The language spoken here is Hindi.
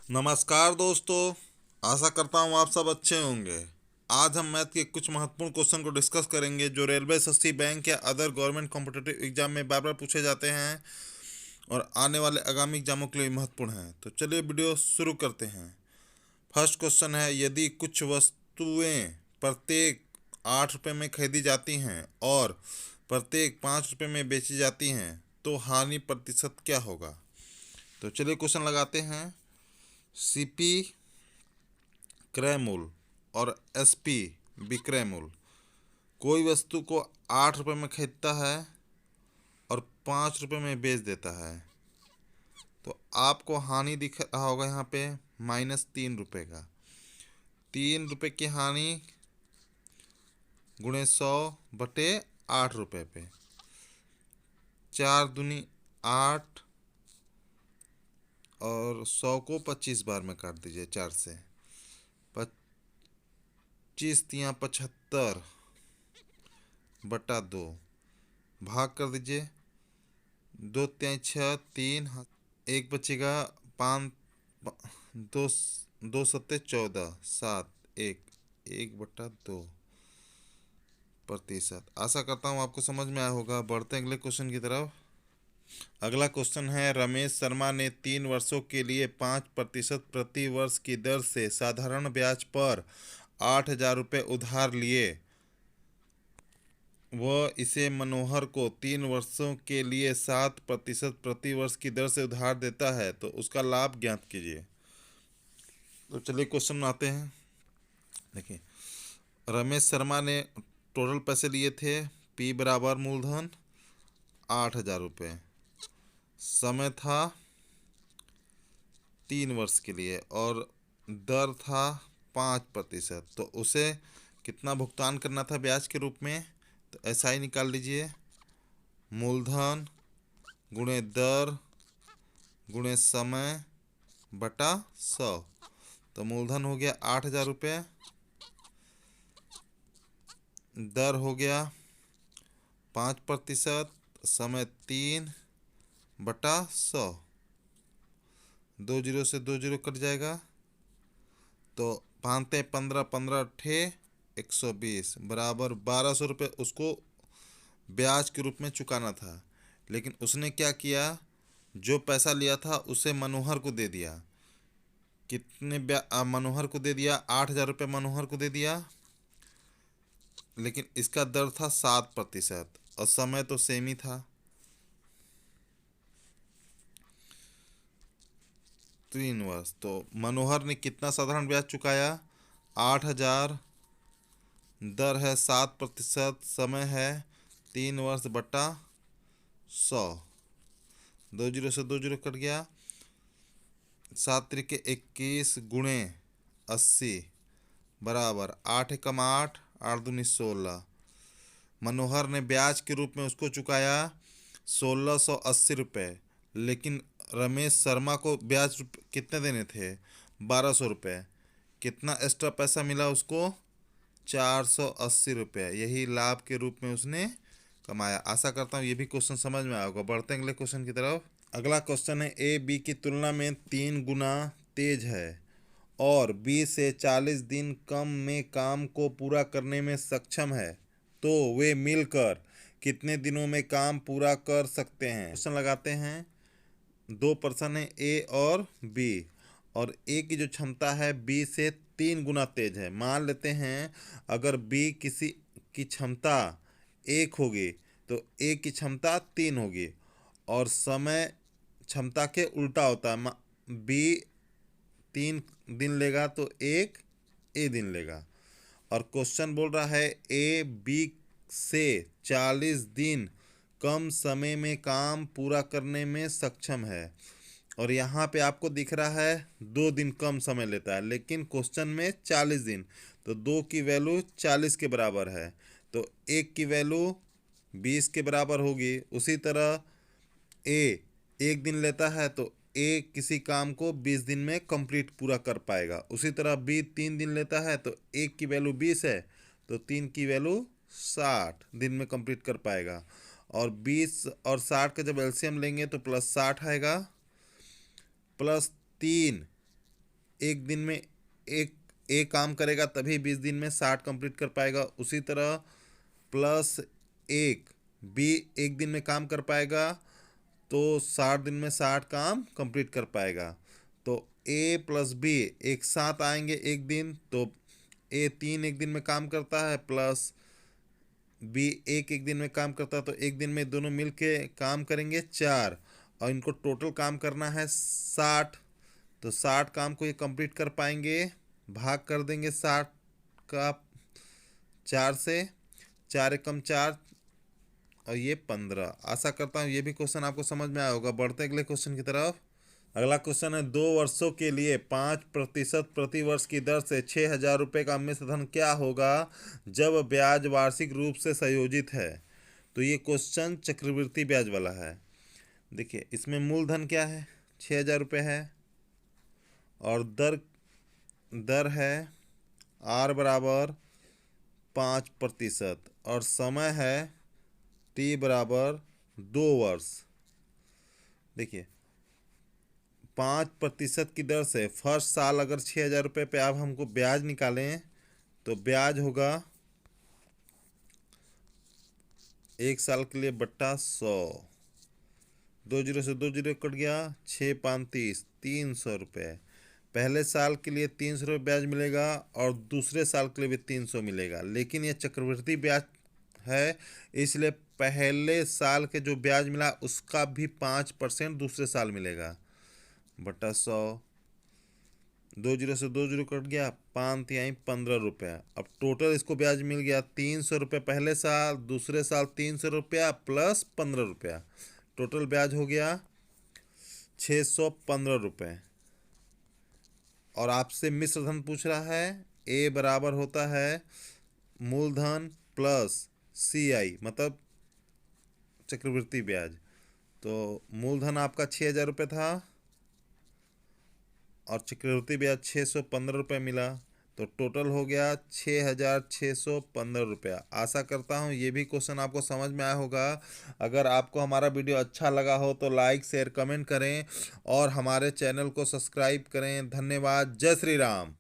नमस्कार दोस्तों। आशा करता हूँ आप सब अच्छे होंगे। आज हम मैथ के कुछ महत्वपूर्ण क्वेश्चन को डिस्कस करेंगे जो रेलवे एसएससी बैंक या अदर गवर्नमेंट कॉम्पिटिटिव एग्जाम में बार बार पूछे जाते हैं और आने वाले आगामी एग्जामों के लिए महत्वपूर्ण हैं। तो चलिए वीडियो शुरू करते हैं। फर्स्ट क्वेश्चन है, यदि कुछ वस्तुएं प्रत्येक 8 रुपये में खरीदी जाती हैं और प्रत्येक 5 रुपये में बेची जाती हैं तो हानि प्रतिशत क्या होगा। तो चलिए क्वेश्चन लगाते हैं। सीपी क्रय मूल्य और एसपी विक्रय मूल्य। कोई वस्तु को 8 रुपये में खरीदता है और 5 रुपये में बेच देता है तो आपको हानि दिख रहा होगा यहाँ पे -3 रुपये का। 3 रुपये की हानि गुणे 100/8 रुपये पे। 4 दूनी 8 और 100 को 25 बार में काट दीजिए 4 से। 25 तियाँ 75/2 भाग कर दीजिए। 2 तिहाई 6, 3 एक बचेगा 5, 2 2 सत्ते 14, 7 1/2%। आशा करता हूँ आपको समझ में आया होगा। बढ़ते हैं अगले क्वेश्चन की तरफ। अगला क्वेश्चन है, रमेश शर्मा ने 3 वर्षों के लिए 5% प्रति वर्ष की दर से साधारण ब्याज पर 8,000 रुपये उधार लिए। वह इसे मनोहर को 3 वर्षों के लिए 7% प्रति वर्ष की दर से उधार देता है तो उसका लाभ ज्ञात कीजिए। तो चलिए क्वेश्चन में आते हैं। देखिए, रमेश शर्मा ने टोटल पैसे लिए थे P बराबर मूलधन 8,000 रुपये। समय था 3 वर्ष के लिए और दर था 5%। तो उसे कितना भुगतान करना था ब्याज के रूप में। तो ऐसा ही निकाल लीजिए, मूलधन गुणे दर गुणे समय बटा 100। तो मूलधन हो गया 8,000 रुपये, दर हो गया 5%, समय 3/100। 2 जीरो से 2 जीरो कट जाएगा तो 5 15 15 ठे 120 बराबर 1,200 रुपये उसको ब्याज के रूप में चुकाना था। लेकिन उसने क्या किया, जो पैसा लिया था उसे मनोहर को दे दिया। मनोहर को दे दिया 8,000 रुपये मनोहर को दे दिया। लेकिन इसका दर था 7% और समय तो सेम ही था। 3 वर्ष तो मनोहर ने कितना साधारण ब्याज चुकाया, 8,000, दर है 7%, समय है 3 वर्ष बटा 100। 2 जीरो से 2 जीरो कट गया। 7 त्रिके 21 गुणे 80 बराबर 8 एकम 8, 8 दूनी 16। मनोहर ने ब्याज के रूप में उसको चुकाया 1,680 रुपये। लेकिन रमेश शर्मा को ब्याज कितने देने थे, 1,200 रुपये। कितना एक्स्ट्रा पैसा मिला उसको, 480 रुपये। यही लाभ के रूप में उसने कमाया। आशा करता हूँ ये भी क्वेश्चन समझ में आएगा। बढ़ते हैं अगले क्वेश्चन की तरफ। अगला क्वेश्चन है, ए बी की तुलना में 3 गुना तेज है और बी से 40 दिन कम में काम को पूरा करने में सक्षम है तो वे मिलकर कितने दिनों में काम पूरा कर सकते हैं। क्वेश्चन लगाते हैं। 2 पर्सन है ए और बी और ए की जो क्षमता है बी से 3 गुना तेज है। मान लेते हैं अगर बी किसी की क्षमता 1 होगी तो ए की क्षमता 3 होगी और समय क्षमता के उल्टा होता है। बी 3 दिन लेगा तो एक ए दिन लेगा। और क्वेश्चन बोल रहा है ए बी से 40 दिन कम समय में काम पूरा करने में सक्षम है। और यहाँ पे आपको दिख रहा है 2 दिन कम समय लेता है, लेकिन क्वेश्चन में 40 दिन। तो 2 की वैल्यू 40 के बराबर है तो 1 की वैल्यू 20 के बराबर होगी। उसी तरह ए 1 दिन लेता है तो ए किसी काम को 20 दिन में कंप्लीट पूरा कर पाएगा। उसी तरह बी 3 दिन लेता है तो 1 की वैल्यू 20 है तो 3 की वैल्यू 60 दिन में कंप्लीट कर पाएगा। और 20 और 60 का जब एलसीएम लेंगे तो +60 आएगा, +3 एक दिन में एक काम करेगा तभी 20 दिन में 60 कंप्लीट कर पाएगा। उसी तरह प्लस एक बी एक दिन में काम कर पाएगा तो 60 दिन में 60 काम कंप्लीट कर पाएगा। तो ए प्लस बी एक साथ आएंगे एक दिन, तो ए 3 एक दिन में काम करता है प्लस बी एक दिन में काम करता है, तो एक दिन में दोनों मिल के काम करेंगे 4, और इनको टोटल काम करना है 60। तो 60 काम को ये कंप्लीट कर पाएंगे, भाग कर देंगे 60 का 4 से, 4 एकम 4 और ये 15। आशा करता हूँ ये भी क्वेश्चन आपको समझ में आया होगा। बढ़ते अगले क्वेश्चन की तरफ। अगला क्वेश्चन है 2 वर्षों के लिए 5% प्रति वर्ष की दर से 6,000 रुपये का मिश्र धन क्या होगा जब ब्याज वार्षिक रूप से संयोजित है। तो ये क्वेश्चन चक्रवृद्धि ब्याज वाला है। देखिए इसमें मूलधन क्या है, 6,000 रुपये है, और दर है आर बराबर 5%, और समय है टी बराबर 2 वर्ष। देखिए 5% की दर से फर्स्ट साल अगर 6,000 रुपये पे आप हमको ब्याज निकालें तो ब्याज होगा 1 साल के लिए बट्टा 100। 2 जीरो से 2 जीरो कट गया, 6×5=30, 300 रुपये। पहले साल के लिए 300 रुपये ब्याज मिलेगा और दूसरे साल के लिए भी 300 मिलेगा, लेकिन ये चक्रवृद्धि ब्याज है इसलिए पहले साल के जो ब्याज मिला उसका भी 5% दूसरे साल मिलेगा, बटा 100। 2 जीरो से 2 जीरो कट गया, 5×3=15 रुपया। अब टोटल इसको ब्याज मिल गया 300 रुपये पहले साल, दूसरे साल 300 रुपया प्लस 15 रुपया, टोटल ब्याज हो गया 615 रुपये। और आपसे मिश्र धन पूछ रहा है, ए बराबर होता है मूलधन प्लस CI मतलब चक्रवृद्धि ब्याज। तो मूलधन आपका 6,000 रुपये था और चक्रवृद्धि ब्याज 615 रुपये मिला, तो टोटल हो गया 6,615 रुपया। आशा करता हूँ ये भी क्वेश्चन आपको समझ में आया होगा। अगर आपको हमारा वीडियो अच्छा लगा हो तो लाइक शेयर कमेंट करें और हमारे चैनल को सब्सक्राइब करें। धन्यवाद। जय श्री राम।